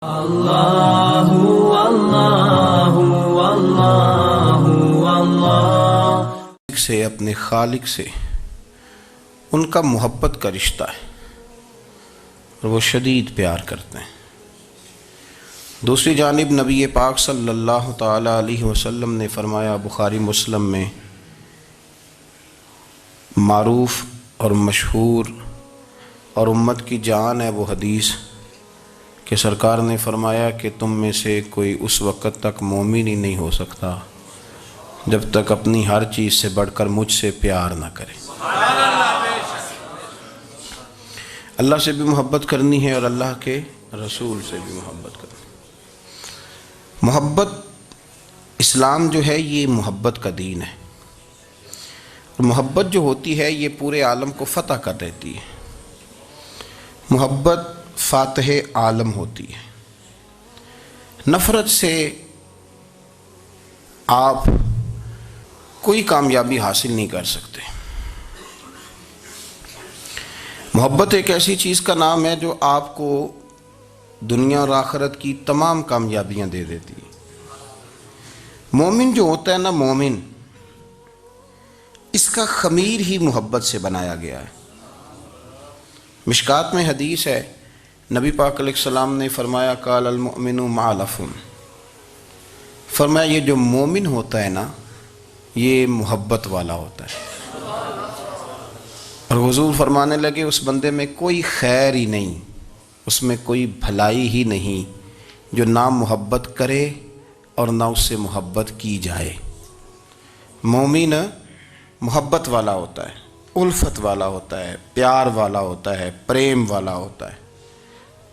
اللہ اللہ اللہ اللہ سے اپنے خالق سے ان کا محبت کا رشتہ ہے اور وہ شدید پیار کرتے ہیں۔ دوسری جانب نبی پاک صلی اللہ تعالی علیہ وسلم نے فرمایا، بخاری مسلم میں معروف اور مشہور اور امت کی جان ہے وہ حدیث کہ سرکار نے فرمایا کہ تم میں سے کوئی اس وقت تک مومن ہی نہیں ہو سکتا جب تک اپنی ہر چیز سے بڑھ کر مجھ سے پیار نہ کرے۔ اللہ سے بھی محبت کرنی ہے اور اللہ کے رسول سے بھی محبت کرنی ہے۔ محبت اسلام جو ہے یہ محبت کا دین ہے، اور محبت جو ہوتی ہے یہ پورے عالم کو فتح کر دیتی ہے۔ محبت فاتح عالم ہوتی ہے۔ نفرت سے آپ کوئی کامیابی حاصل نہیں کر سکتے۔ محبت ایک ایسی چیز کا نام ہے جو آپ کو دنیا اور آخرت کی تمام کامیابیاں دے دیتی ہے۔ مومن جو ہوتا ہے نا، مومن، اس کا خمیر ہی محبت سے بنایا گیا ہے۔ مشکات میں حدیث ہے، نبی پاک علیہ السلام نے فرمایا، قال المؤمن معلف، فرمایا یہ جو مومن ہوتا ہے نا یہ محبت والا ہوتا ہے۔ اور حضور فرمانے لگے اس بندے میں کوئی خیر ہی نہیں، اس میں کوئی بھلائی ہی نہیں جو نہ محبت کرے اور نہ اس سے محبت کی جائے۔ مومن محبت والا ہوتا ہے، الفت والا ہوتا ہے، پیار والا ہوتا ہے، پریم والا ہوتا ہے۔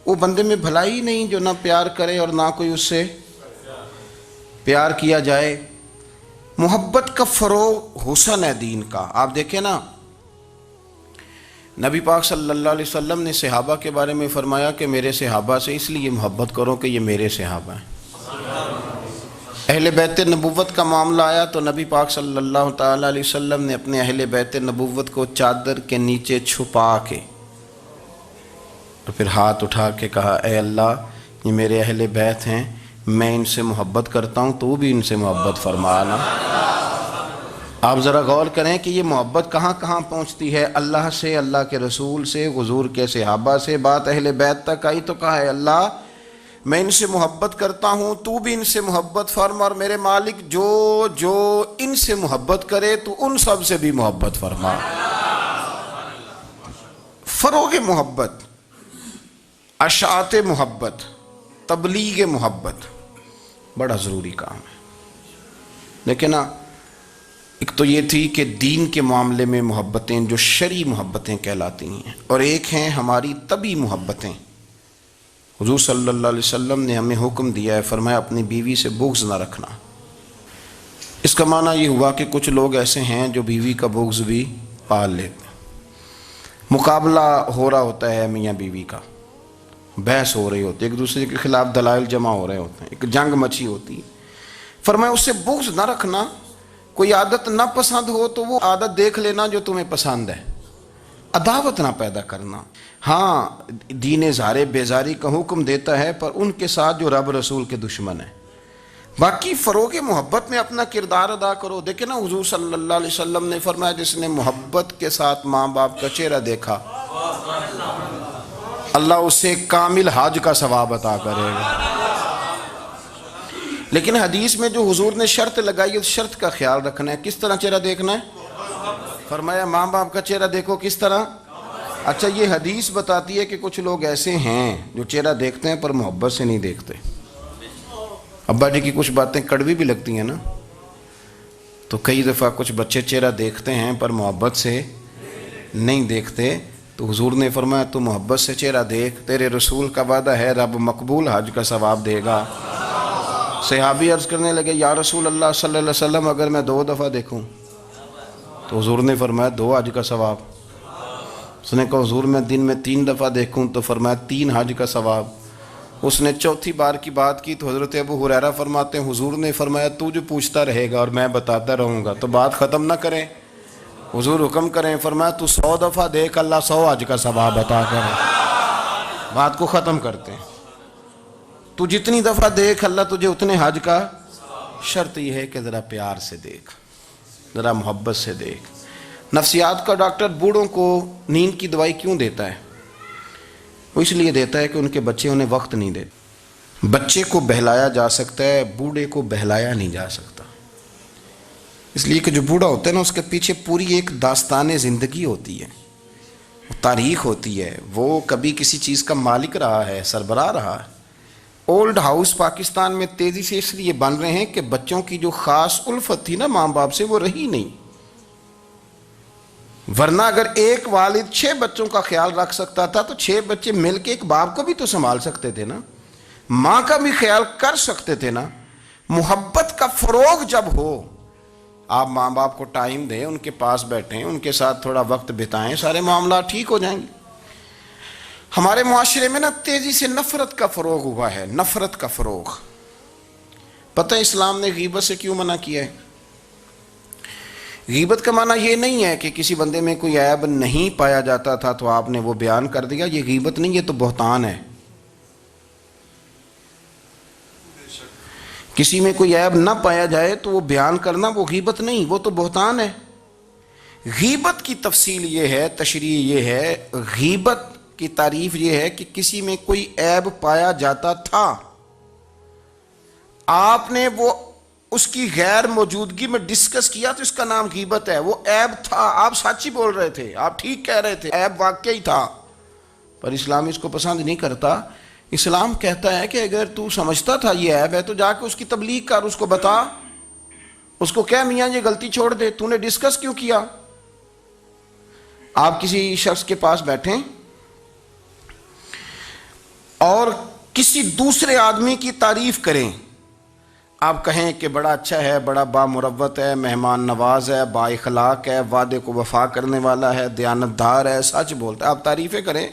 وہ بندے میں بھلائی ہی نہیں جو نہ پیار کرے اور نہ کوئی اس سے پیار کیا جائے۔ محبت کا فروغ حسن ہے دین کا۔ آپ دیکھیں نا، نبی پاک صلی اللہ علیہ وسلم نے صحابہ کے بارے میں فرمایا کہ میرے صحابہ سے اس لیے محبت کرو کہ یہ میرے صحابہ ہیں۔ اہل بیت نبوت کا معاملہ آیا تو نبی پاک صلی اللہ تعالی علیہ وسلم نے اپنے اہل بیت نبوت کو چادر کے نیچے چھپا کے اور پھر ہاتھ اٹھا کے کہا، اے اللہ یہ میرے اہل بیت ہیں، میں ان سے محبت کرتا ہوں، تو بھی ان سے محبت فرمانا۔ آپ ذرا غور کریں کہ یہ محبت کہاں کہاں پہنچتی ہے، اللہ سے، اللہ کے رسول سے، حضور کے صحابہ سے، بات اہل بیت تک آئی تو کہا، اے اللہ میں ان سے محبت کرتا ہوں، تو بھی ان سے محبت فرما، اور میرے مالک جو ان سے محبت کرے تو ان سب سے بھی محبت فرما۔ فروغ محبت، اشاعت محبت، تبلیغ محبت بڑا ضروری کام ہے۔ لیکن ایک تو یہ تھی کہ دین کے معاملے میں محبتیں جو شرعی محبتیں کہلاتی ہیں، اور ایک ہیں ہماری طبعی محبتیں۔ حضور صلی اللہ علیہ وسلم نے ہمیں حکم دیا ہے، فرمایا اپنی بیوی سے بغض نہ رکھنا۔ اس کا معنی یہ ہوا کہ کچھ لوگ ایسے ہیں جو بیوی کا بغض بھی پال لیتے ہیں۔ مقابلہ ہو رہا ہوتا ہے میاں بیوی کا، بحث ہو رہی ہوتی ہے، ایک دوسرے کے خلاف دلائل جمع ہو رہے ہوتے ہیں، ایک جنگ مچی ہوتی ہے۔ فرمایا اس سے بغض نہ رکھنا۔ کوئی عادت نہ پسند ہو تو وہ عادت دیکھ لینا جو تمہیں پسند ہے، عداوت نہ پیدا کرنا۔ ہاں دین زار بیزاری کا حکم دیتا ہے، پر ان کے ساتھ جو رب رسول کے دشمن ہیں۔ باقی فروغ محبت میں اپنا کردار ادا کرو۔ دیکھیں نا، حضور صلی اللہ علیہ وسلم نے فرمایا جس نے محبت کے ساتھ ماں باپ کا چہرہ دیکھا، اللہ اسے کامل حج کا ثواب عطا کرے گا۔ لیکن حدیث میں جو حضور نے شرط لگائی، اس شرط کا خیال رکھنا ہے۔ کس طرح چہرہ دیکھنا ہے؟ فرمایا ماں باپ کا چہرہ دیکھو کس طرح۔ اچھا، یہ حدیث بتاتی ہے کہ کچھ لوگ ایسے ہیں جو چہرہ دیکھتے ہیں پر محبت سے نہیں دیکھتے۔ ابا جی کی کچھ باتیں کڑوی بھی لگتی ہیں نا، تو کئی دفعہ کچھ بچے چہرہ دیکھتے ہیں پر محبت سے نہیں دیکھتے، تو حضور نے فرمایا تو محبت سے چہرہ دیکھ، تیرے رسول کا وعدہ ہے رب مقبول حج کا ثواب دے گا۔ صحابی عرض کرنے لگے، یا رسول اللہ صلی اللہ علیہ وسلم اگر میں 2 دفعہ دیکھوں؟ تو حضور نے فرمایا 2 حج کا ثواب۔ اس نے کہا حضور میں دن میں 3 دفعہ دیکھوں؟ تو فرمایا 3 حج کا ثواب۔ اس نے چوتھی بار کی بات کی تو حضرت ابو ہریرہ فرماتے ہیں حضور نے فرمایا تو جو پوچھتا رہے گا اور میں بتاتا رہوں گا تو بات ختم نہ کریں۔ حضور حکم کریں، فرمایا تو 100 دفعہ دیکھ، اللہ 100 حج کا ثواب عطا کرے۔ بات کو ختم کرتے ہیں۔ تو جتنی دفعہ دیکھ اللہ تجھے اتنے حج کا، شرط یہ ہے کہ ذرا پیار سے دیکھ، ذرا محبت سے دیکھ۔ نفسیات کا ڈاکٹر بوڑھوں کو نیند کی دوائی کیوں دیتا ہے؟ وہ اس لیے دیتا ہے کہ ان کے بچے انہیں وقت نہیں دیتے۔ بچے کو بہلایا جا سکتا ہے، بوڑھے کو بہلایا نہیں جا سکتا، اس لیے کہ جو بوڑھا ہوتا ہے نا اس کے پیچھے پوری ایک داستان زندگی ہوتی ہے، تاریخ ہوتی ہے، وہ کبھی کسی چیز کا مالک رہا ہے، سربراہ رہا ہے۔ اولڈ ہاؤس پاکستان میں تیزی سے اس لیے بن رہے ہیں کہ بچوں کی جو خاص الفت تھی نا ماں باپ سے وہ رہی نہیں، ورنہ اگر ایک والد 6 بچوں کا خیال رکھ سکتا تھا تو 6 بچے مل کے ایک باپ کو بھی تو سنبھال سکتے تھے نا، ماں کا بھی خیال کر سکتے تھے نا۔ محبت کا فروغ جب ہو، آپ ماں باپ کو ٹائم دیں، ان کے پاس بیٹھیں، ان کے ساتھ تھوڑا وقت بتائیں، سارے معاملات ٹھیک ہو جائیں گے۔ ہمارے معاشرے میں نا تیزی سے نفرت کا فروغ ہوا ہے، نفرت کا فروغ۔ پتہ ہے اسلام نے غیبت سے کیوں منع کیا ہے؟ غیبت کا معنی یہ نہیں ہے کہ کسی بندے میں کوئی عیب نہیں پایا جاتا تھا تو آپ نے وہ بیان کر دیا، یہ غیبت نہیں، یہ تو بہتان ہے۔ کسی میں کوئی عیب نہ پایا جائے تو وہ بیان کرنا وہ غیبت نہیں، وہ تو بہتان ہے۔ غیبت کی تفصیل یہ ہے، تشریح یہ ہے، غیبت کی تعریف یہ ہے کہ کسی میں کوئی عیب پایا جاتا تھا، آپ نے وہ اس کی غیر موجودگی میں ڈسکس کیا تو اس کا نام غیبت ہے۔ وہ عیب تھا، آپ سچ ہی بول رہے تھے، آپ ٹھیک کہہ رہے تھے، عیب واقعی تھا، پر اسلام اس کو پسند نہیں کرتا۔ اسلام کہتا ہے کہ اگر تو سمجھتا تھا یہ عیب ہے تو جا کے اس کی تبلیغ کر، اس کو بتا، اس کو کہہ میاں یہ غلطی چھوڑ دے، تو نے ڈسکس کیوں کیا؟ آپ کسی شخص کے پاس بیٹھیں اور کسی دوسرے آدمی کی تعریف کریں، آپ کہیں کہ بڑا اچھا ہے، بڑا بامروت ہے، مہمان نواز ہے، با اخلاق ہے، وعدے کو وفا کرنے والا ہے، دیانتدار ہے، سچ بولتا ہے، آپ تعریفیں کریں۔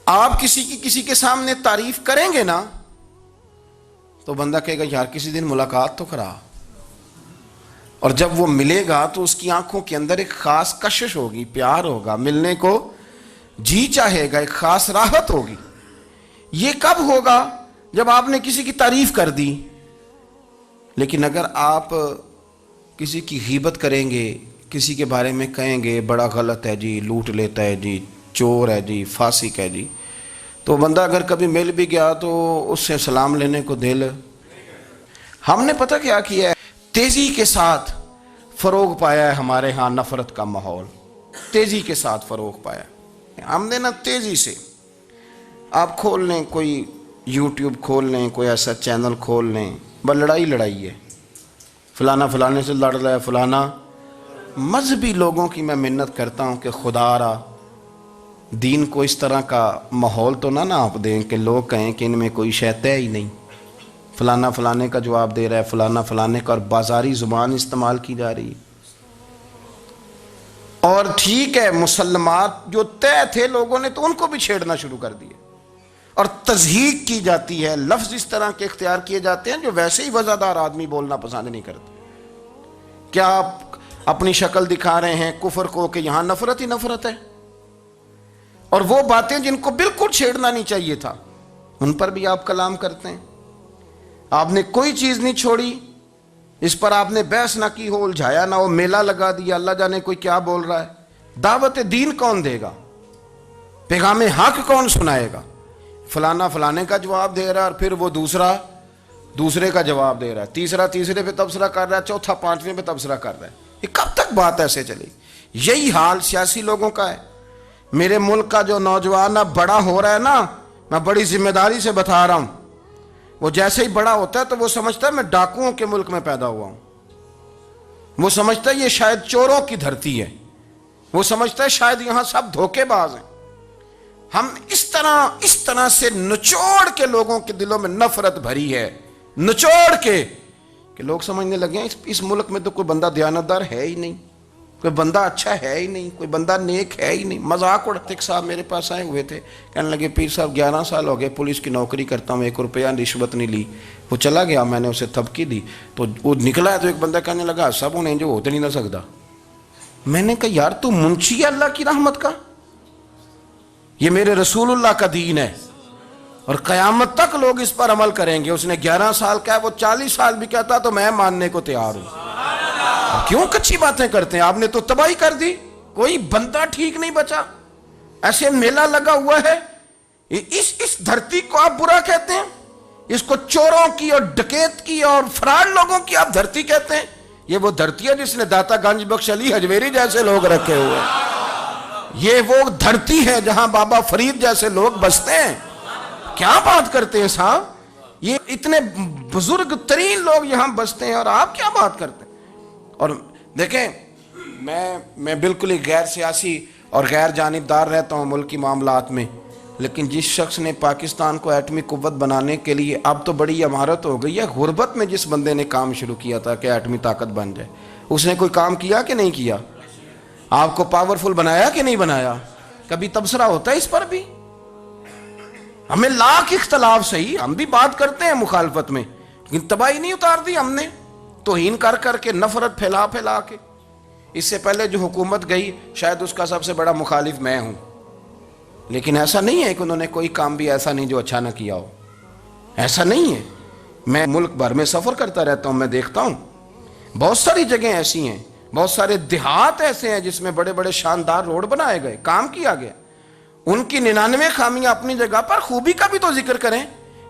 آپ کسی کے سامنے تعریف کریں گے نا تو بندہ کہے گا یار کسی دن ملاقات تو کرا، اور جب وہ ملے گا تو اس کی آنکھوں کے اندر ایک خاص کشش ہوگی، پیار ہوگا، ملنے کو جی چاہے گا، ایک خاص راحت ہوگی۔ یہ کب ہوگا؟ جب آپ نے کسی کی تعریف کر دی۔ لیکن اگر آپ کسی کی غیبت کریں گے، کسی کے بارے میں کہیں گے بڑا غلط ہے جی، لوٹ لیتا ہے جی، چور ہے جی، فاسق ہے جی، تو بندہ اگر کبھی مل بھی گیا تو اس سے سلام لینے کو دل۔ ہم نے پتہ کیا کیا ہے؟ تیزی کے ساتھ فروغ پایا ہے ہمارے ہاں نفرت کا ماحول، تیزی کے ساتھ فروغ پایا ہے ہم نے نا، تیزی سے۔ آپ کھول لیں، کوئی یوٹیوب کھول لیں، کوئی ایسا چینل کھول لیں، بس لڑائی ہے، فلانا فلانے سے لڑ رہا ہے، فلانا۔ مذہبی لوگوں کی میں منت کرتا ہوں کہ خدا را دین کو اس طرح کا ماحول تو نہ آپ دیں کہ لوگ کہیں کہ ان میں کوئی شے ہی نہیں، فلانا فلانے کا جواب دے رہا ہے، فلانا فلانے کا، اور بازاری زبان استعمال کی جا رہی ہے۔ اور ٹھیک ہے، مسلمات جو طے تھے لوگوں نے تو ان کو بھی چھیڑنا شروع کر دیا، اور تضحیق کی جاتی ہے، لفظ اس طرح کے اختیار کیے جاتے ہیں جو ویسے ہی وزادار آدمی بولنا پسند نہیں کرتے۔ کیا آپ اپنی شکل دکھا رہے ہیں کفر کو کہ یہاں نفرت ہی نفرت ہے، اور وہ باتیں جن کو بالکل چھیڑنا نہیں چاہیے تھا ان پر بھی آپ کلام کرتے ہیں۔ آپ نے کوئی چیز نہیں چھوڑی، اس پر آپ نے بحث نہ کی ہو، الجھایا نہ ہو، میلہ لگا دیا، اللہ جانے کوئی کیا بول رہا ہے۔ دعوت دین کون دے گا؟ پیغام حق کون سنائے گا؟ فلانا فلانے کا جواب دے رہا ہے، اور پھر وہ دوسرے کا جواب دے رہا ہے، تیسرا تیسرے پہ تبصرہ کر رہا ہے، چوتھا پانچویں پہ تبصرہ کر رہا ہے۔ یہ کب تک بات ایسے چلے؟ یہی حال سیاسی لوگوں کا ہے۔ میرے ملک کا جو نوجوان اب بڑا ہو رہا ہے نا، میں بڑی ذمہ داری سے بتا رہا ہوں، وہ جیسے ہی بڑا ہوتا ہے تو وہ سمجھتا ہے میں ڈاکوؤں کے ملک میں پیدا ہوا ہوں، وہ سمجھتا ہے یہ شاید چوروں کی دھرتی ہے، وہ سمجھتا ہے شاید یہاں سب دھوکے باز ہیں۔ ہم اس طرح سے نچوڑ کے لوگوں کے دلوں میں نفرت بھری ہے، نچوڑ کے کہ لوگ سمجھنے لگے ہیں اس ملک میں تو کوئی بندہ دیانتدار ہے ہی نہیں، کوئی بندہ اچھا ہے ہی نہیں، کوئی بندہ نیک ہے ہی نہیں۔ مذاق اڑاتے۔ ایک صاحب میرے پاس آئے ہوئے تھے، کہنے لگے پیر صاحب 11 سال ہو گئے پولیس کی نوکری کرتا ہوں، 1 روپیہ رشوت نہیں لی۔ وہ چلا گیا، میں نے اسے تھپکی دی تو وہ نکلا ہے، تو ایک بندہ کہنے لگا سب انہیں جو ہوتے نہیں نہ سکتا۔ میں نے کہا یار تو منشی ہے اللہ کی رحمت کا، یہ میرے رسول اللہ کا دین ہے، اور قیامت تک لوگ اس پر عمل کریں گے. اس نے 11 سال کہا, وہ 40 سال بھی کہتا تو میں ماننے کو تیار ہوں. کیوں کچھی باتیں کرتے ہیں؟ آپ نے تو تباہی کر دی, کوئی بندہ ٹھیک نہیں بچا. ایسے میلہ لگا ہوا ہے, اس دھرتی کو آپ برا کہتے ہیں, اس کو چوروں کی اور ڈکیت کی اور فرار لوگوں کی آپ دھرتی کہتے ہیں. یہ وہ دھرتی ہے جس نے داتا گنج بخش علی حجویری جیسے لوگ رکھے ہوئے ہیں. یہ وہ دھرتی ہے جہاں بابا فرید جیسے لوگ بستے ہیں. کیا بات کرتے ہیں صاحب, یہ اتنے بزرگ ترین لوگ یہاں بستے ہیں اور آپ کیا بات کرتے ہیں. اور دیکھیں, میں بالکل ہی غیر سیاسی اور غیر جانبدار رہتا ہوں ملکی معاملات میں, لیکن جس شخص نے پاکستان کو ایٹمی قوت بنانے کے لیے, اب تو بڑی عمارت ہو گئی ہے, غربت میں جس بندے نے کام شروع کیا تھا کہ ایٹمی طاقت بن جائے, اس نے کوئی کام کیا کہ نہیں کیا؟ آپ کو پاورفل بنایا کہ نہیں بنایا؟ کبھی تبصرہ ہوتا ہے اس پر بھی؟ ہمیں لاکھ اختلاف صحیح, ہم بھی بات کرتے ہیں مخالفت میں, لیکن تباہی نہیں اتار دی ہم نے, توہین کر کر کے, نفرت پھیلا پھیلا کے. اس سے پہلے جو حکومت گئی شاید اس کا سب سے بڑا مخالف میں ہوں, لیکن ایسا نہیں ہے کہ انہوں نے کوئی کام بھی ایسا نہیں جو اچھا نہ کیا ہو. ایسا نہیں ہے. میں ملک بھر میں سفر کرتا رہتا ہوں, میں دیکھتا ہوں بہت ساری جگہیں ایسی ہیں, بہت سارے دیہات ایسے ہیں جس میں بڑے بڑے شاندار روڈ بنائے گئے, کام کیا گیا. ان کی 99 خامیاں اپنی جگہ پر, خوبی کا بھی تو ذکر کریں.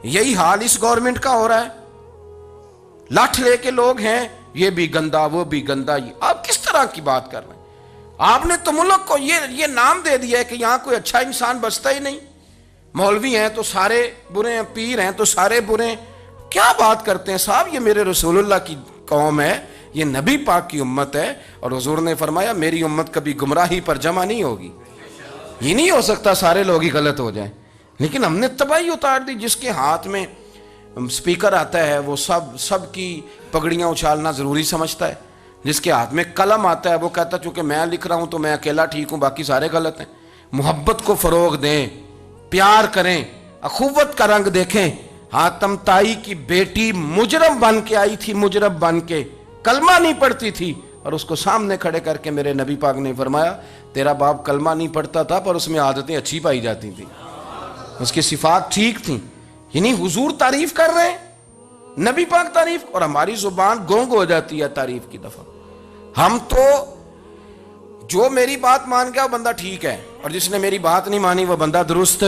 یہی حال اس گورنمنٹ کا ہو رہا ہے. لاٹھ لے کے لوگ ہیں, یہ بھی گندا وہ بھی گندا. آپ کس طرح کی بات کر رہے ہیں؟ آپ نے تو ملک کو یہ نام دے دیا ہے کہ یہاں کوئی اچھا انسان بستا ہی نہیں. مولوی ہیں تو سارے برے ہیں, پیر ہیں تو سارے برے ہیں. کیا بات کرتے ہیں صاحب؟ یہ میرے رسول اللہ کی قوم ہے, یہ نبی پاک کی امت ہے, اور حضور نے فرمایا میری امت کبھی گمراہی پر جمع نہیں ہوگی. یہ نہیں ہو سکتا سارے لوگ ہی غلط ہو جائیں. لیکن ہم نے تباہی اتار دی. جس کے ہاتھ میں سپیکر آتا ہے وہ سب کی پگڑیاں اچھالنا ضروری سمجھتا ہے. جس کے ہاتھ میں قلم آتا ہے وہ کہتا ہے چونکہ میں لکھ رہا ہوں تو میں اکیلا ٹھیک ہوں, باقی سارے غلط ہیں. محبت کو فروغ دیں, پیار کریں, اخوت کا رنگ دیکھیں. حاتم طائی کی بیٹی مجرم بن کے آئی تھی, مجرم بن کے, کلمہ نہیں پڑھتی تھی, اور اس کو سامنے کھڑے کر کے میرے نبی پاک نے فرمایا تیرا باپ کلمہ نہیں پڑھتا تھا پر اس میں عادتیں اچھی پائی جاتی تھیں, اس کی صفات ٹھیک تھیں. یعنی حضور تعریف کر رہے ہیں, نبی پاک تعریف, اور ہماری زبان گونگ ہو جاتی ہے تعریف کی دفعہ. ہم تو جو میری بات مان گیا وہ بندہ ٹھیک ہے, اور جس نے میری بات نہیں مانی وہ بندہ درست,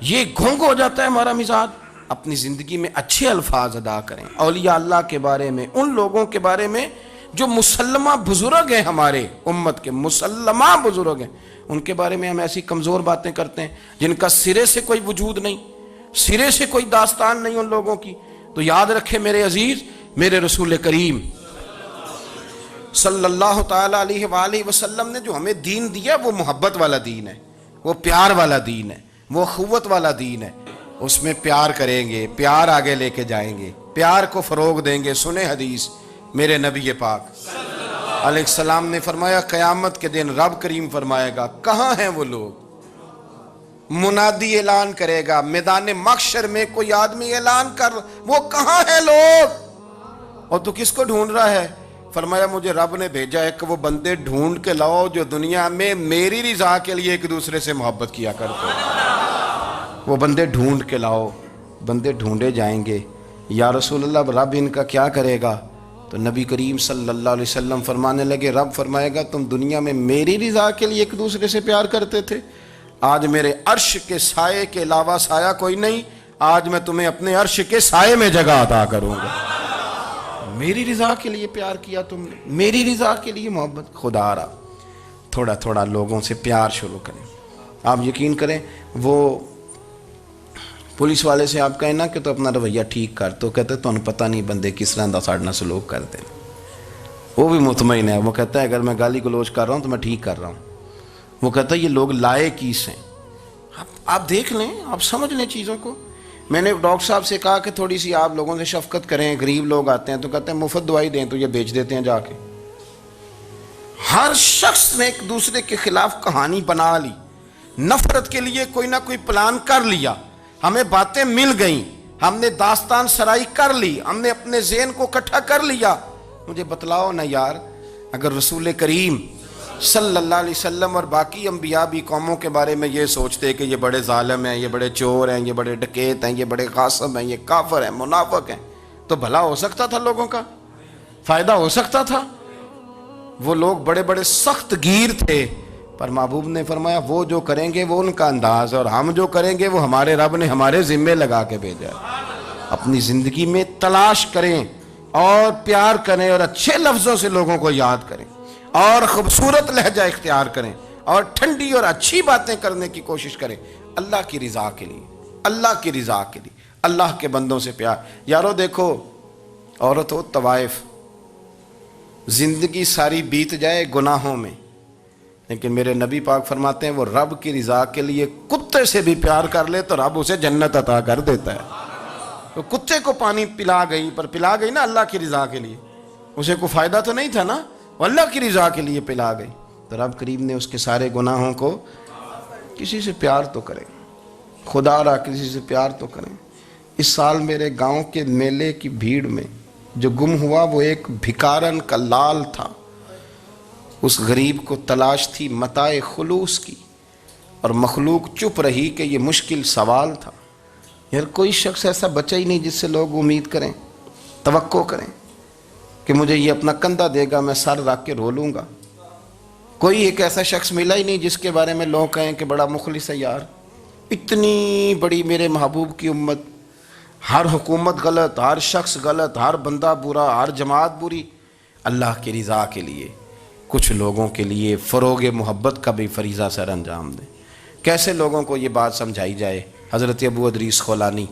یہ گونگ ہو جاتا ہے ہمارا مزاج. اپنی زندگی میں اچھے الفاظ ادا کریں اولیاء اللہ کے بارے میں, ان لوگوں کے بارے میں جو مسلمہ بزرگ ہیں, ہمارے امت کے مسلمہ بزرگ ہیں, ان کے بارے میں ہم ایسی کمزور باتیں کرتے ہیں جن کا سرے سے کوئی وجود نہیں, سرے سے کوئی داستان نہیں ان لوگوں کی. تو یاد رکھے میرے عزیز, میرے رسول کریم صلی اللہ تعالی علیہ وآلہ وسلم نے جو ہمیں دین دیا وہ محبت والا دین ہے, وہ پیار والا دین ہے, وہ اخوت والا دین ہے. اس میں پیار کریں گے, پیار آگے لے کے جائیں گے, پیار کو فروغ دیں گے. سنیں حدیث, میرے نبی پاک علیہ السلام نے فرمایا قیامت کے دن رب کریم فرمائے گا کہاں ہیں وہ لوگ. منادی اعلان کرے گا میدان محشر میں, کوئی آدمی اعلان کر, وہ کہاں ہیں لوگ؟ اور تو کس کو ڈھونڈ رہا ہے؟ فرمایا مجھے رب نے بھیجا ہے کہ وہ بندے ڈھونڈ کے لاؤ جو دنیا میں میری رضا کے لیے ایک دوسرے سے محبت کیا کرتے ہیں. وہ بندے ڈھونڈ کے لاؤ. بندے ڈھونڈے جائیں گے. یا رسول اللہ رب ان کا کیا کرے گا؟ تو نبی کریم صلی اللہ علیہ وسلم فرمانے لگے, رب فرمائے گا تم دنیا میں میری رضا کے لیے ایک دوسرے سے پیار کرتے تھے, آج میرے عرش کے سائے کے علاوہ سایہ کوئی نہیں, آج میں تمہیں اپنے عرش کے سائے میں جگہ عطا کروں گا. میری رضا کے لیے پیار کیا تم نے, میری رضا کے لیے محبت. خدا را تھوڑا تھوڑا لوگوں سے پیار شروع کریں. آپ یقین کریں وہ پولیس والے سے آپ کہیں نا کہ تو اپنا رویہ ٹھیک کر, تو کہتے تو انہیں پتہ نہیں بندے کس طرح دا ساڑھنا سلوک کرتے ہیں. وہ بھی مطمئن ہے, وہ کہتا ہے اگر میں گالی گلوچ کر رہا ہوں تو میں ٹھیک کر رہا ہوں. وہ کہتا ہے یہ لوگ لائے کیس ہیں. آپ دیکھ لیں, آپ سمجھ لیں چیزوں کو. میں نے ڈاکٹر صاحب سے کہا کہ تھوڑی سی آپ لوگوں سے شفقت کریں, غریب لوگ آتے ہیں تو کہتے ہیں مفت دوائی دیں تو یہ بیچ دیتے ہیں جا کے. ہر شخص نے ایک دوسرے کے خلاف کہانی بنا لی, نفرت کے لیے کوئی نہ کوئی پلان کر لیا. ہمیں باتیں مل گئیں, ہم نے داستان سرائی کر لی, ہم نے اپنے ذہن کو اکٹھا کر لیا. مجھے بتلاؤ نا یار, اگر رسول کریم صلی اللہ علیہ وسلم اور باقی انبیاء بھی قوموں کے بارے میں یہ سوچتے کہ یہ بڑے ظالم ہیں، یہ بڑے چور ہیں، یہ بڑے ڈکیت ہیں، یہ بڑے غاصب ہیں، یہ کافر ہیں، منافق ہیں، تو بھلا ہو سکتا تھا، لوگوں کا فائدہ ہو سکتا تھا. وہ لوگ بڑے بڑے سخت گیر تھے، پر محبوب نے فرمایا وہ جو کریں گے وہ ان کا انداز، اور ہم جو کریں گے وہ ہمارے رب نے ہمارے ذمے لگا کے بھیجا ہے. اپنی زندگی میں تلاش کریں اور پیار کریں اور اچھے لفظوں سے لوگوں کو یاد کریں اور خوبصورت لہجہ اختیار کریں اور ٹھنڈی اور اچھی باتیں کرنے کی کوشش کریں، اللہ کی رضا کے لیے، اللہ کی رضا کے لیے، اللہ کے بندوں سے پیار. یارو دیکھو، عورت ہو طوائف، زندگی ساری بیت جائے گناہوں میں، لیکن میرے نبی پاک فرماتے ہیں وہ رب کی رضا کے لیے کتے سے بھی پیار کر لے تو رب اسے جنت عطا کر دیتا ہے. تو کتے کو پانی پلا گئی، پر پلا گئی نا اللہ کی رضا کے لیے، اسے کوئی فائدہ تو نہیں تھا نا، وہ اللہ کی رضا کے لیے پلا گئی. تو رب کریم نے اس کے سارے گناہوں کو، کسی سے پیار تو کریں، خدا را کسی سے پیار تو کریں. اس سال میرے گاؤں کے میلے کی بھیڑ میں جو گم ہوا وہ ایک بھکارن کا لال تھا. اس غریب کو تلاش تھی متاع خلوص کی، اور مخلوق چپ رہی کہ یہ مشکل سوال تھا. یار کوئی شخص ایسا بچا ہی نہیں جس سے لوگ امید کریں، توقع کریں کہ مجھے یہ اپنا کندھا دے گا، میں سر رکھ کے رو لوں گا. کوئی ایک ایسا شخص ملا ہی نہیں جس کے بارے میں لوگ کہیں کہ بڑا مخلص ہے. یار اتنی بڑی میرے محبوب کی امت، ہر حکومت غلط، ہر شخص غلط، ہر بندہ برا، ہر جماعت بری، اللہ کی رضا کے لیے کچھ لوگوں کے لیے فروغ محبت کا بھی فریضہ سر انجام دیں. کیسے لوگوں کو یہ بات سمجھائی جائے؟ حضرت ابو ادریس خولانی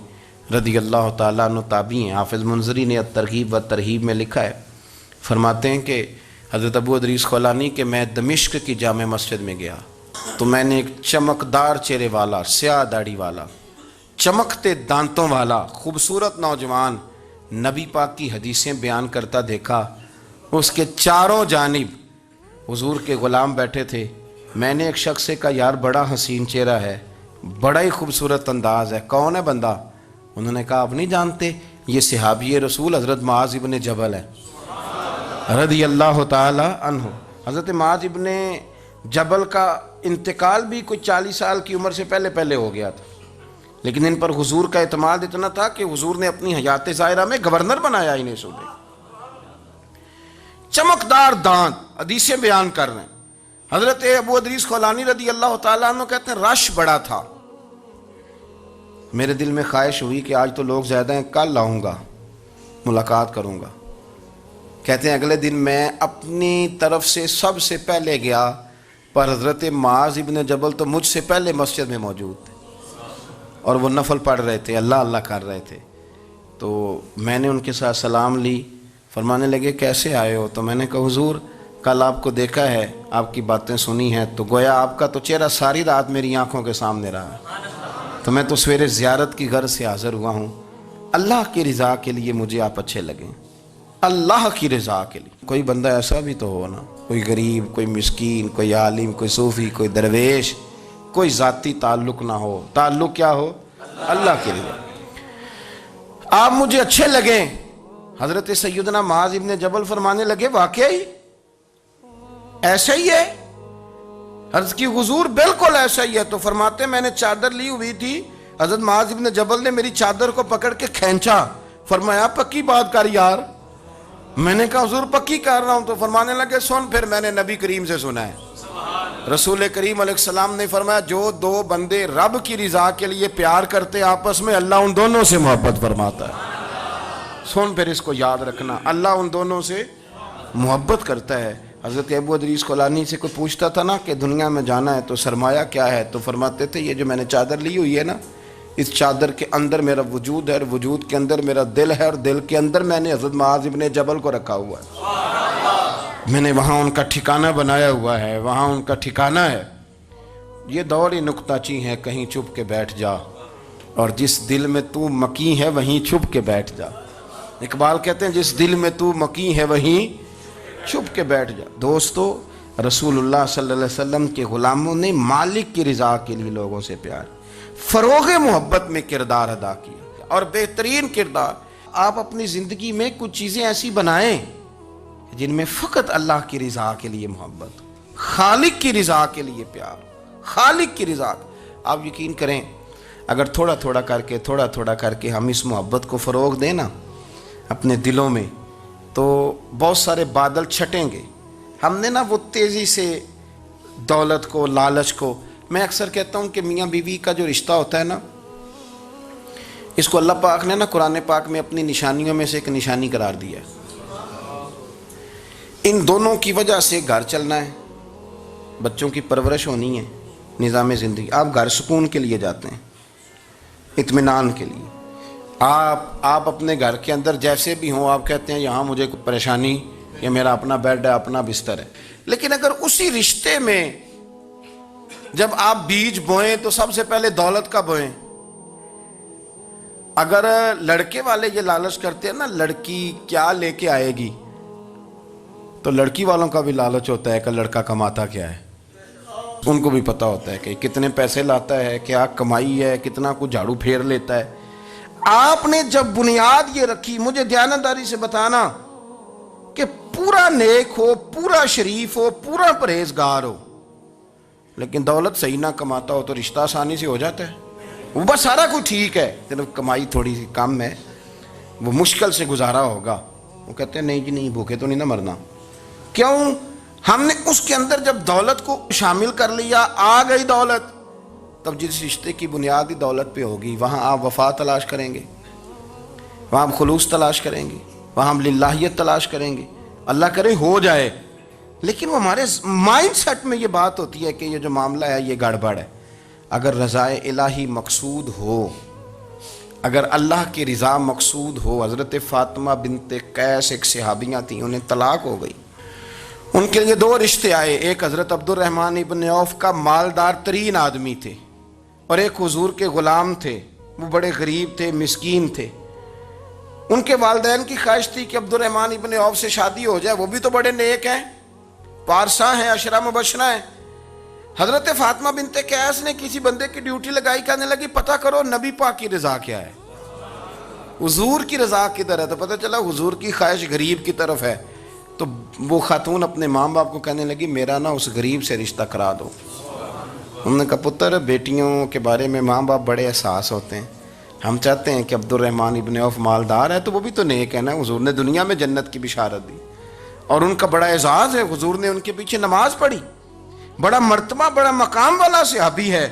رضی اللہ تعالیٰ عنہ تابعی ہیں. حافظ منذری نے الترغیب و ترہیب میں لکھا ہے، فرماتے ہیں کہ حضرت ابو ادریس خولانی کہ میں دمشق کی جامع مسجد میں گیا تو میں نے ایک چمکدار چہرے والا، سیاہ داڑھی والا، چمکتے دانتوں والا خوبصورت نوجوان نبی پاک کی حدیثیں بیان کرتا دیکھا. اس کے چاروں جانب حضور کے غلام بیٹھے تھے. میں نے ایک شخص سے کہا یار بڑا حسین چہرہ ہے، بڑا ہی خوبصورت انداز ہے، کون ہے بندہ؟ انہوں نے کہا آپ نہیں جانتے، یہ صحابی رسول حضرت معاذ ابن جبل ہے رضی اللہ تعالی عنہ. حضرت معاذ ابن جبل کا انتقال بھی کوئی 40 سال کی عمر سے پہلے ہو گیا تھا، لیکن ان پر حضور کا اعتماد اتنا تھا کہ حضور نے اپنی حیات ظاہرہ میں گورنر بنایا انہیں صوبے. چمکدار دانت، حدیثیں بیان کر رہے ہیں. حضرت ابو ادریس خولانی رضی اللہ تعالیٰ عنہ کہتے ہیں رش بڑا تھا. میرے دل میں خواہش ہوئی کہ آج تو لوگ زیادہ ہیں، کل آؤں گا، ملاقات کروں گا. کہتے ہیں اگلے دن میں اپنی طرف سے سب سے پہلے گیا، پر حضرت معاذ ابن جبل تو مجھ سے پہلے مسجد میں موجود تھے اور وہ نفل پڑھ رہے تھے، اللہ اللہ کر رہے تھے. تو میں نے ان کے ساتھ سلام لی. فرمانے لگے کیسے آئے ہو؟ تو میں نے کہا حضور کل آپ کو دیکھا ہے، آپ کی باتیں سنی ہیں، تو گویا آپ کا تو چہرہ ساری رات میری آنکھوں کے سامنے رہا، تو میں تو سویرے زیارت کی غرض سے حاضر ہوا ہوں. اللہ کی رضا کے لیے مجھے آپ اچھے لگیں، اللہ کی رضا کے لیے. کوئی بندہ ایسا بھی تو ہو نا، کوئی غریب، کوئی مسکین، کوئی عالم، کوئی صوفی، کوئی درویش، کوئی ذاتی تعلق نہ ہو، تعلق کیا ہو؟ اللہ کے لیے. آپ مجھے اچھے لگیں. حضرت سیدنا معاذ ابن جبل فرمانے لگے واقعی ایسا ہی ہے؟ عرض کی حضور بالکل ایسا ہی ہے. تو فرماتے میں نے چادر لی ہوئی تھی، حضرت معاذ ابن جبل نے میری چادر کو پکڑ کے کھینچا، فرمایا پکی بات کر یار. میں نے کہا حضور پکی کر رہا ہوں. تو فرمانے لگے سن پھر میں نے نبی کریم سے سنا ہے، رسول کریم علیہ السلام نے فرمایا جو دو بندے رب کی رضا کے لیے پیار کرتے آپس میں، اللہ ان دونوں سے محبت فرماتا ہے. سن پھر اس کو یاد رکھنا، اللہ ان دونوں سے محبت کرتا ہے. حضرت ابو ادریس خولانی سے کوئی پوچھتا تھا نا کہ دنیا میں جانا ہے تو سرمایہ کیا ہے، تو فرماتے تھے یہ جو میں نے چادر لی ہوئی ہے نا، اس چادر کے اندر میرا وجود ہے، اور وجود کے اندر میرا دل ہے، اور دل کے اندر میں نے حضرت معاذ ابن جبل کو رکھا ہوا ہے، میں نے وہاں ان کا ٹھکانہ بنایا ہوا ہے، وہاں ان کا ٹھکانہ ہے. یہ دوڑی نکتہ چی ہے، کہیں چھپ کے بیٹھ جا، اور جس دل میں تو مکی ہے وہیں چھپ کے بیٹھ جا. اقبال کہتے ہیں جس دل میں تو مکی ہے وہیں چھپ کے بیٹھ جا. دوستو رسول اللہ صلی اللہ علیہ وسلم کے غلاموں نے مالک کی رضا کے لیے لوگوں سے پیار، فروغ محبت میں کردار ادا کیا، اور بہترین کردار. آپ اپنی زندگی میں کچھ چیزیں ایسی بنائیں جن میں فقط اللہ کی رضا کے لیے محبت، خالق کی رضا کے لیے پیار، خالق کی رضا۔ آپ یقین کریں اگر تھوڑا تھوڑا کر کے ہم اس محبت کو فروغ دیں نا اپنے دلوں میں، تو بہت سارے بادل چھٹیں گے۔ ہم نے نا وہ تیزی سے دولت کو، لالچ کو، میں اکثر کہتا ہوں کہ میاں بیوی کا جو رشتہ ہوتا ہے نا، اس کو اللہ پاک نے نا قرآن پاک میں اپنی نشانیوں میں سے ایک نشانی قرار دیا ہے۔ ان دونوں کی وجہ سے گھر چلنا ہے، بچوں کی پرورش ہونی ہے، نظام زندگی۔ آپ گھر سکون کے لیے جاتے ہیں، اطمینان کے لیے۔ آپ اپنے گھر کے اندر جیسے بھی ہوں، آپ کہتے ہیں یہاں مجھے کوئی پریشانی، یہ میرا اپنا بیڈ ہے، اپنا بستر ہے۔ لیکن اگر اسی رشتے میں جب آپ بیج بوئیں تو سب سے پہلے دولت کا بوئیں۔ اگر لڑکے والے یہ لالچ کرتے ہیں نا لڑکی کیا لے کے آئے گی، تو لڑکی والوں کا بھی لالچ ہوتا ہے کہ لڑکا کماتا کیا ہے، ان کو بھی پتہ ہوتا ہے کہ کتنے پیسے لاتا ہے، کیا کمائی ہے، کتنا کچھ جھاڑو پھیر لیتا ہے۔ آپ نے جب بنیاد یہ رکھی، مجھے دیانتداری سے بتانا کہ پورا نیک ہو، پورا شریف ہو، پورا پرہیزگار ہو، لیکن دولت صحیح نہ کماتا ہو تو رشتہ آسانی سے ہو جاتا ہے۔ وہ بس سارا کچھ ٹھیک ہے، صرف کمائی تھوڑی سی کم ہے، وہ مشکل سے گزارا ہوگا۔ وہ کہتے ہیں نہیں جی نہیں، بھوکے تو نہیں نہ مرنا۔ کیوں؟ ہم نے اس کے اندر جب دولت کو شامل کر لیا، آ گئی دولت، تب جس رشتے کی بنیاد ہی دولت پہ ہوگی، وہاں آپ وفا تلاش کریں گے، وہاں آپ خلوص تلاش کریں گے، وہاں ہم للہیت تلاش کریں گے۔ اللہ کرے ہو جائے، لیکن وہ ہمارے مائنڈ سیٹ میں یہ بات ہوتی ہے کہ یہ جو معاملہ ہے یہ گڑبڑ ہے۔ اگر رضا الہی مقصود ہو، اگر اللہ کی رضا مقصود ہو، حضرت فاطمہ بنت قیس ایک صحابیہ تھیں، انہیں طلاق ہو گئی، ان کے لیے دو رشتے آئے، ایک حضرت عبد الرحمن ابن عوف کا مالدار ترین آدمی تھے، اور ایک حضور کے غلام تھے، وہ بڑے غریب تھے، مسکین تھے۔ ان کے والدین کی خواہش تھی کہ عبد الرحمن ابن عوف سے شادی ہو جائے، وہ بھی تو بڑے نیک ہیں، پارسا ہیں، عشرہ مبشرہ ہیں۔ حضرت فاطمہ بنت قیس نے کسی بندے کی ڈیوٹی لگائی، کہنے لگی پتہ کرو نبی پاک کی رضا کیا ہے، حضور کی رضا کدھر ہے؟ تو پتہ چلا حضور کی خواہش غریب کی طرف ہے۔ تو وہ خاتون اپنے ماں باپ کو کہنے لگی میرا نا اس غریب سے رشتہ کرا دو۔ انہوں نے کہا پتر، بیٹیوں کے بارے میں ماں باپ بڑے احساس ہوتے ہیں، ہم چاہتے ہیں کہ عبد الرحمن ابن عوف مالدار ہے تو وہ بھی تو نیک ہے نا، حضور نے دنیا میں جنت کی بشارت دی، اور ان کا بڑا اعزاز ہے، حضور نے ان کے پیچھے نماز پڑھی، بڑا مرتبہ بڑا مقام والا صحابی ہے،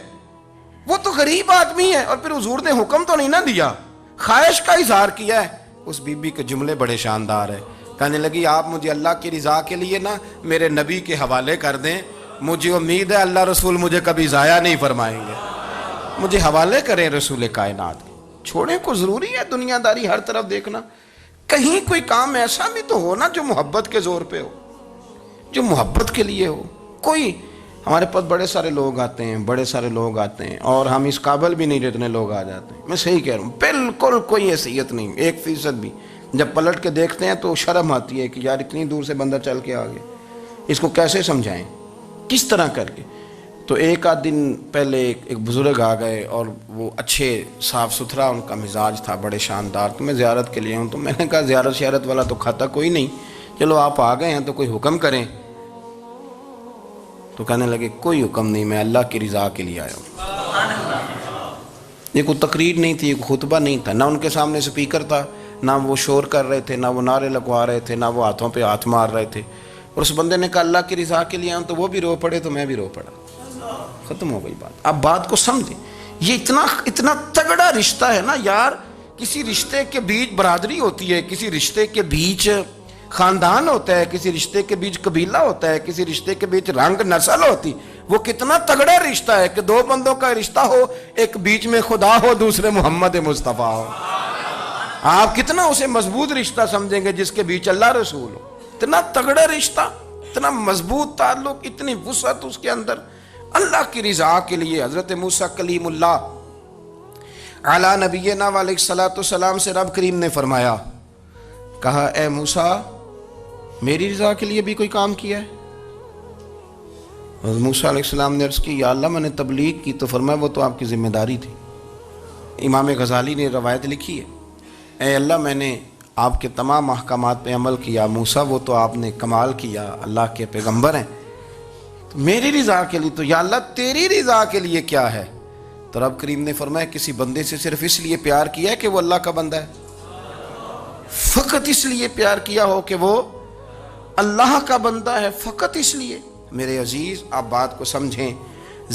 وہ تو غریب آدمی ہے، اور پھر حضور نے حکم تو نہیں نہ دیا، خواہش کا اظہار کیا ہے۔ اس بی بی کے جملے بڑے شاندار ہیں، کہنے لگی آپ مجھے اللہ کی رضا کے لیے نا میرے نبی کے حوالے کر دیں، مجھے امید ہے اللہ رسول مجھے کبھی ضائع نہیں فرمائیں گے، مجھے حوالے کریں رسول کائنات۔ چھوڑیں کو ضروری ہے دنیا داری ہر طرف دیکھنا، کہیں کوئی کام ایسا بھی تو ہو نا جو محبت کے زور پہ ہو، جو محبت کے لیے ہو۔ کوئی ہمارے پاس بڑے سارے لوگ آتے ہیں، بڑے سارے لوگ آتے ہیں، اور ہم اس قابل بھی نہیں جتنے لوگ آ جاتے ہیں، میں صحیح کہہ رہا ہوں، بالکل کوئی حیثیت نہیں، 1% بھی۔ جب پلٹ کے دیکھتے ہیں تو شرم آتی ہے کہ یار اتنی دور سے بندہ چل کے آ گیا، اس کو کیسے سمجھائیں، کس طرح کر کے۔ تو ایک آدھ دن پہلے ایک بزرگ آ گئے، اور وہ اچھے صاف ستھرا ان کا مزاج تھا، بڑے شاندار، تو میں زیارت کے لیے ہوں، تو میں نے کہا زیارت شیارت والا تو کھاتا کوئی نہیں، چلو آپ آ گئے ہیں تو کوئی حکم کریں۔ تو کہنے لگے کوئی حکم نہیں، میں اللہ کی رضا کے لیے آیا ہوں۔ یہ کوئی تقریر نہیں تھی، کوئی خطبہ نہیں تھا، نہ ان کے سامنے سپیکر تھا، نہ وہ شور کر رہے تھے، نہ وہ نعرے لگوا رہے تھے، نہ وہ ہاتھوں پہ ہاتھ مار رہے تھے۔ اور اس بندے نے کہا اللہ کی رضا کے لیے آیا ہوں، تو وہ بھی رو پڑے تو میں بھی رو پڑا، ختم ہو گئی بات۔ اب بات کو سمجھیں، یہ اتنا تگڑا رشتہ ہے نا یار۔ کسی رشتے کے بیچ برادری ہوتی ہے، کسی رشتے کے بیچ خاندان ہوتا ہے، کسی رشتے کے بیچ قبیلہ ہوتا ہے، کسی رشتے کے بیچ رنگ نسل ہوتی، وہ کتنا تگڑا رشتہ ہے کہ دو بندوں کا رشتہ ہو، ایک بیچ میں خدا ہو، دوسرے محمد مصطفیٰ ہو، آپ کتنا اسے مضبوط رشتہ سمجھیں گے جس کے بیچ اللہ رسول ہو۔ اتنا تگڑا رشتہ، اتنا مضبوط تعلق، اتنی وسعت اس کے اندر، اللہ کی رضا کے لیے۔ حضرت موسیٰ کلیم اللہ علی نبینا علیہ الصلوۃ والسلام سے رب کریم نے فرمایا، کہا اے موسیٰ میری رضا کے لیے بھی کوئی کام کیا ہے؟ حضرت موسیٰ علیہ السلام نے عرض کی یا اللہ میں نے تبلیغ کی، تو فرمایا وہ تو آپ کی ذمہ داری تھی۔ امام غزالی نے روایت لکھی ہے، اے اللہ میں نے آپ کے تمام احکامات پہ عمل کیا، موسیٰ وہ تو آپ نے کمال کیا، اللہ کے پیغمبر ہیں، میری رضا کے لیے، تو یا اللہ تیری رضا کے لیے کیا ہے؟ تو رب کریم نے فرمایا کسی بندے سے صرف اس لیے پیار کیا ہے کہ وہ اللہ کا بندہ ہے، فقط اس لیے پیار کیا ہو کہ وہ اللہ کا بندہ ہے، فقط اس لیے۔ میرے عزیز آپ بات کو سمجھیں،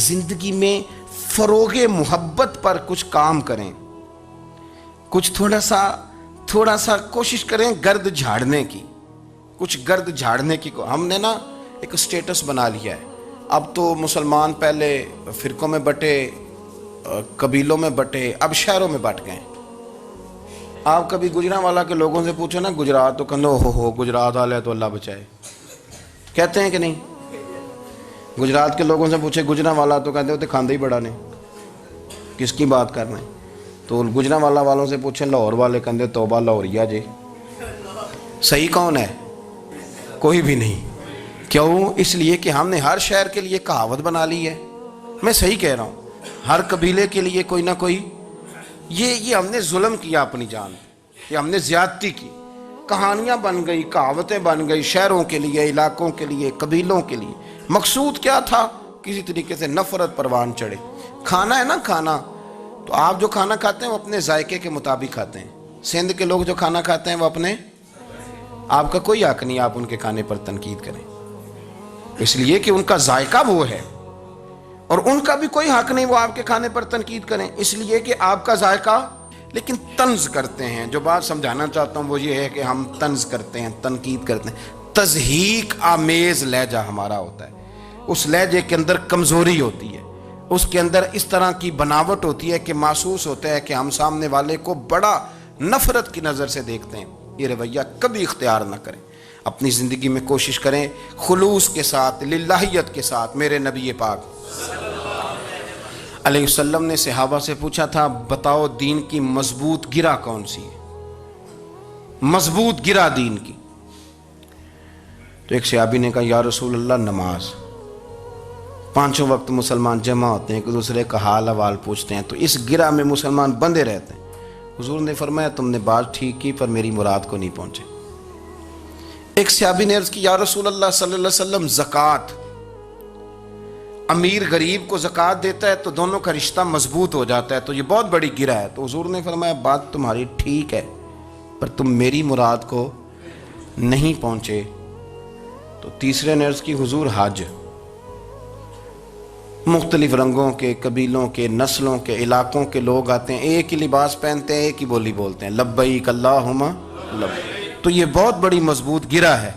زندگی میں فروغ محبت پر کچھ کام کریں، کچھ تھوڑا سا کوشش کریں گرد جھاڑنے کی، کچھ گرد جھاڑنے کی۔ ہم نے نا ایک سٹیٹس بنا لیا ہے، اب تو مسلمان پہلے فرقوں میں بٹے، قبیلوں میں بٹے، اب شہروں میں بٹ گئے۔ آپ کبھی گجرانوالہ کے لوگوں سے پوچھو نا گجرات، تو کہتے ہو گجرات والے تو اللہ بچائے، کہتے ہیں کہ نہیں؟ گجرات کے لوگوں سے پوچھے گجرانوالہ تو کہتے ہوتے کھاندے ہی بڑا نے، کس کی بات کر رہے ہیں؟ تو گجرانوالہ والوں سے پوچھیں لاہور والے، کہتے توبہ لاہوریا جی۔ صحیح کون ہے؟ کوئی بھی نہیں۔ کیوں؟ اس لیے کہ ہم نے ہر شہر کے لیے کہاوت بنا لی ہے۔ میں صحیح کہہ رہا ہوں، ہر قبیلے کے لیے کوئی نہ کوئی، یہ ہم نے ظلم کیا اپنی جان، یہ ہم نے زیادتی کی، کہانیاں بن گئی، کہاوتیں بن گئی، شہروں کے لیے، علاقوں کے لیے، قبیلوں کے لیے۔ مقصود کیا تھا؟ کسی طریقے سے نفرت پروان چڑھے۔ کھانا ہے نا، کھانا تو آپ جو کھانا کھاتے ہیں وہ اپنے ذائقے کے مطابق کھاتے ہیں۔ سندھ کے لوگ جو کھانا کھاتے ہیں وہ اپنے، آپ کا کوئی حق نہیں آپ ان کے کھانے پر تنقید کریں، اس لیے کہ ان کا ذائقہ وہ ہے، اور ان کا بھی کوئی حق نہیں وہ آپ کے کھانے پر تنقید کریں، اس لیے کہ آپ کا ذائقہ۔ لیکن طنز کرتے ہیں، جو بات سمجھانا چاہتا ہوں وہ یہ ہے کہ ہم طنز کرتے ہیں، تنقید کرتے ہیں، تضحیک آمیز لہجہ ہمارا ہوتا ہے، اس لہجے کے اندر کمزوری ہوتی ہے، اس کے اندر اس طرح کی بناوٹ ہوتی ہے کہ محسوس ہوتا ہے کہ ہم سامنے والے کو بڑا نفرت کی نظر سے دیکھتے ہیں۔ یہ رویہ کبھی اختیار نہ کریں، اپنی زندگی میں کوشش کریں خلوص کے ساتھ، للہیت کے ساتھ۔ میرے نبی پاک علیہ وسلم نے صحابہ سے پوچھا تھا بتاؤ دین کی مضبوط گرہ کون سی ہے، مضبوط گرہ دین کی؟ تو ایک صحابی نے کہا یا رسول اللہ نماز، پانچوں وقت مسلمان جمع ہوتے ہیں، ایک دوسرے کا حال احوال پوچھتے ہیں، تو اس گرہ میں مسلمان بندے رہتے ہیں۔ حضور نے فرمایا تم نے بات ٹھیک کی پر میری مراد کو نہیں پہنچے۔ ایک صحابی نے عرض کی یا رسول اللہ صلی اللہ علیہ وسلم زکوٰۃ، امیر غریب کو زکوٰۃ دیتا ہے تو دونوں کا رشتہ مضبوط ہو جاتا ہے، تو یہ بہت بڑی گرہ ہے۔ تو حضور نے فرمایا بات تمہاری ٹھیک ہے پر تم میری مراد کو نہیں پہنچے۔ تو تیسرے نے عرض کی حضور حج، مختلف رنگوں کے، قبیلوں کے، نسلوں کے، علاقوں کے لوگ آتے ہیں، ایک ہی لباس پہنتے ہیں، ایک ہی بولی بولتے ہیں، لبیک اللہم لبیک، تو یہ بہت بڑی مضبوط گرہ ہے۔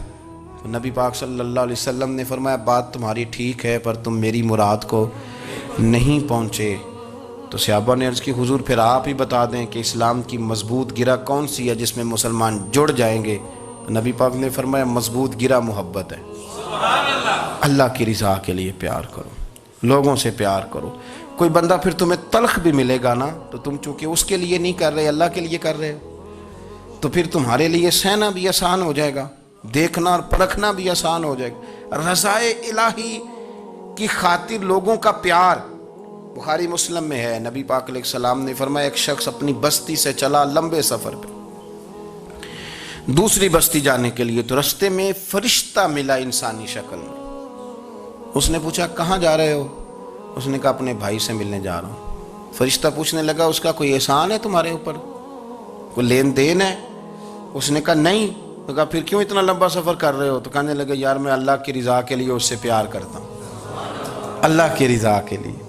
تو نبی پاک صلی اللہ علیہ وسلم نے فرمایا بات تمہاری ٹھیک ہے پر تم میری مراد کو نہیں پہنچے۔ تو صحابہ نے عرض کی حضور پھر آپ ہی بتا دیں کہ اسلام کی مضبوط گرہ کون سی ہے جس میں مسلمان جڑ جائیں گے؟ نبی پاک نے فرمایا مضبوط گرہ محبت ہے، اللہ کی رضا کے لیے پیار کرو، لوگوں سے پیار کرو۔ کوئی بندہ پھر تمہیں تلخ بھی ملے گا نا، تو تم چونکہ اس کے لیے نہیں کر رہے، اللہ کے لیے کر رہے ہو، تو پھر تمہارے لیے سہنا بھی آسان ہو جائے گا، دیکھنا اور پرکھنا بھی آسان ہو جائے گا۔ رضائے الہی کی خاطر لوگوں کا پیار، بخاری مسلم میں ہے، نبی پاک علیہ السلام نے فرمایا ایک شخص اپنی بستی سے چلا لمبے سفر پہ دوسری بستی جانے کے لیے، تو رستے میں فرشتہ ملا انسانی شکل میں۔ اس نے پوچھا کہاں جا رہے ہو؟ اس نے کہا اپنے بھائی سے ملنے جا رہا ہوں۔ فرشتہ پوچھنے لگا اس کا کوئی احسان ہے تمہارے اوپر، کوئی لین دین ہے؟ اس نے کہا نہیں۔ تو کہا پھر کیوں اتنا لمبا سفر کر رہے ہو؟ تو کہنے لگا یار میں اللہ کی رضا کے لیے اس سے پیار کرتا ہوں، اللہ کی رضا کے لیے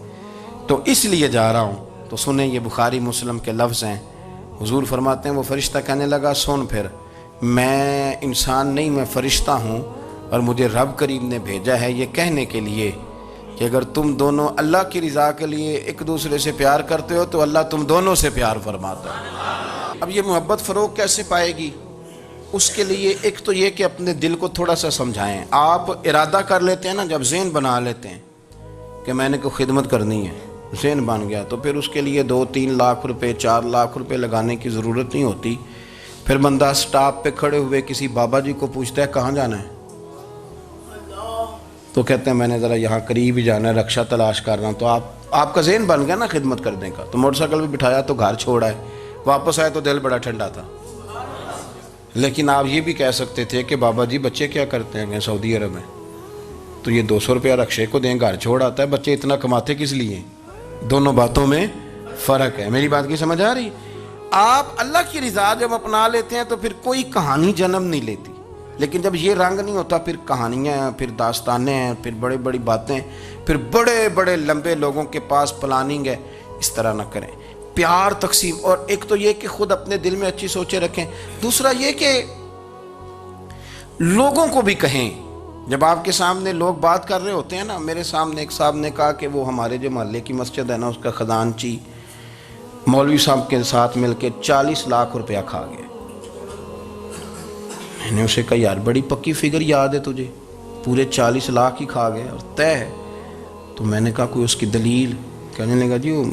تو اس لیے جا رہا ہوں۔ تو سنیں یہ بخاری مسلم کے لفظ ہیں، حضور فرماتے ہیں وہ فرشتہ کہنے لگا سن پھر میں انسان نہیں، میں فرشتہ ہوں، اور مجھے رب کریم نے بھیجا ہے یہ کہنے کے لیے کہ اگر تم دونوں اللہ کی رضا کے لیے ایک دوسرے سے پیار کرتے ہو تو اللہ تم دونوں سے پیار فرماتا ہے۔ اب یہ محبت فروغ کیسے پائے گی؟ اس کے لیے ایک تو یہ کہ اپنے دل کو تھوڑا سا سمجھائیں۔ آپ ارادہ کر لیتے ہیں نا، جب ذہن بنا لیتے ہیں کہ میں نے کوئی خدمت کرنی ہے، ذہن بن گیا، تو پھر اس کے لیے 2-3 لاکھ روپے 4 لاکھ روپے لگانے کی ضرورت نہیں ہوتی۔ پھر بندہ سٹاپ پہ کھڑے ہوئے کسی بابا جی کو پوچھتا ہے کہاں جانا ہے، تو کہتے ہیں میں نے ذرا یہاں قریب ہی جانا ہے، رکشہ تلاش کر رہا ہوں۔ تو آپ کا ذہن بن گیا نا خدمت کرنے کا، تو موٹر سائیکل بھی بٹھایا تو گھر چھوڑا ہے، واپس آئے تو دل بڑا ٹھنڈا تھا۔ لیکن آپ یہ بھی کہہ سکتے تھے کہ بابا جی بچے کیا کرتے ہیں سعودی عرب میں، تو یہ 200 روپیہ رکشے کو دیں، گھر چھوڑ آتا ہے، بچے اتنا کماتے کس لیے؟ دونوں باتوں میں فرق ہے۔ میری بات کی سمجھ آ رہی؟ آپ اللہ کی رضا جب اپنا لیتے ہیں تو پھر کوئی کہانی جنم نہیں لیتی، لیکن جب یہ رنگ نہیں ہوتا پھر کہانیاں ہیں، پھر داستانیں ہیں، پھر بڑے بڑی باتیں، پھر بڑے بڑے لمبے لوگوں کے پاس پلاننگ ہے۔ اس طرح نہ کریں، پیار تقسیم۔ اور ایک تو یہ کہ خود اپنے دل میں اچھی سوچیں رکھیں، دوسرا یہ کہ لوگوں کو بھی کہیں۔ جب آپ کے سامنے لوگ بات کر رہے ہوتے ہیں نا، میرے سامنے ایک صاحب نے کہا کہ وہ ہمارے جو محلے کی مسجد ہے نا، اس کا خزانچی مولوی صاحب کے ساتھ مل کے 40 لاکھ روپیہ کھا گیا۔ میں نے اسے کہا یار بڑی پکی فگر یاد ہے تجھے، پورے 40 لاکھ ہی کھا گئے اور طے ہے۔ تو میں نے کہا کوئی اس کی دلیل؟ کہنے لگا جی وہ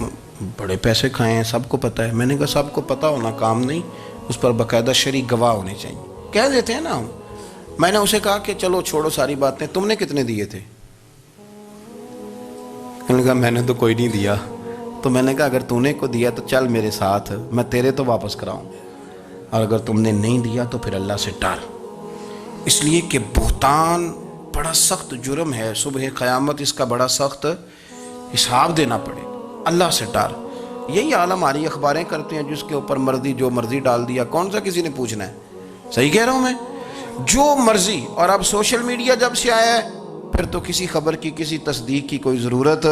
بڑے پیسے کھائے ہیں، سب کو پتہ ہے۔ میں نے کہا سب کو پتہ ہونا کام نہیں، اس پر باقاعدہ شرعی گواہ ہونے چاہیے، کہہ دیتے ہیں نا ہم۔ میں نے اسے کہا کہ چلو چھوڑو ساری باتیں، تم نے کتنے دیے تھے؟ کہنے لگا میں نے تو کوئی نہیں دیا۔ تو میں نے کہا اگر تو نے کو دیا تو چل میرے ساتھ، میں تیرے تو واپس کراؤں، اور اگر تم نے نہیں دیا تو پھر اللہ سے ڈر۔ اس لیے کہ بہتان بڑا سخت جرم ہے، صبح قیامت اس کا بڑا سخت حساب دینا پڑے۔ اللہ سے ڈر۔ یہی حال ہماری اخباریں کرتے ہیں، جس کے اوپر مرضی جو مرضی ڈال دیا، کون سا کسی نے پوچھنا ہے؟ صحیح کہہ رہا ہوں میں؟ جو مرضی۔ اور اب سوشل میڈیا جب سے آیا ہے پھر تو کسی خبر کی کسی تصدیق کی کوئی ضرورت،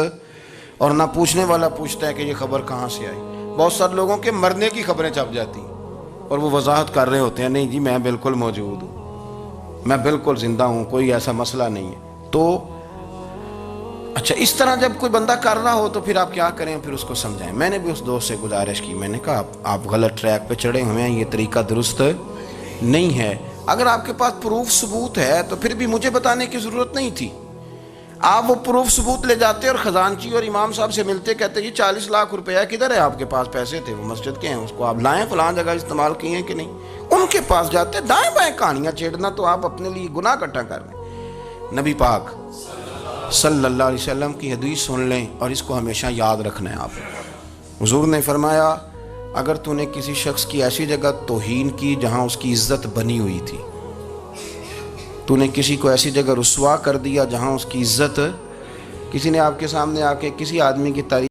اور نہ پوچھنے والا پوچھتا ہے کہ یہ خبر کہاں سے آئی۔ بہت سارے لوگوں کے مرنے کی خبریں چھپ جاتی ہیں اور وہ وضاحت کر رہے ہوتے ہیں نہیں جی میں بالکل موجود ہوں، میں بالکل زندہ ہوں، کوئی ایسا مسئلہ نہیں ہے۔ تو اچھا اس طرح جب کوئی بندہ کر رہا ہو تو پھر آپ کیا کریں؟ پھر اس کو سمجھائیں۔ میں نے بھی اس دوست سے گزارش کی، میں نے کہا آپ غلط ٹریک پہ چڑھے ہوئے ہیں، یہ طریقہ درست نہیں ہے۔ اگر آپ کے پاس پروف ثبوت ہے تو پھر بھی مجھے بتانے کی ضرورت نہیں تھی۔ آپ وہ پروف ثبوت لے جاتے اور خزانچی اور امام صاحب سے ملتے، کہتے جی 40 لاکھ روپیہ کدھر ہے آپ کے پاس؟ پیسے تھے وہ مسجد کے ہیں، اس کو آپ لائیں، فلاں جگہ استعمال کیے ہیں کہ نہیں؟ ان کے پاس جاتے، دائیں بائیں کہانیاں چھیڑنا تو آپ اپنے لیے گناہ اکٹھا کر رہے ہیں۔ نبی پاک صلی اللہ علیہ وسلم کی حدیث سن لیں اور اس کو ہمیشہ یاد رکھنا ہے آپ۔ حضور نے فرمایا اگر تو نے کسی شخص کی ایسی جگہ توہین کی جہاں اس کی عزت بنی ہوئی تھی، تو نے کسی کو ایسی جگہ رسوا کر دیا جہاں اس کی عزت، کسی نے آپ کے سامنے آ کے کسی آدمی کی تعریف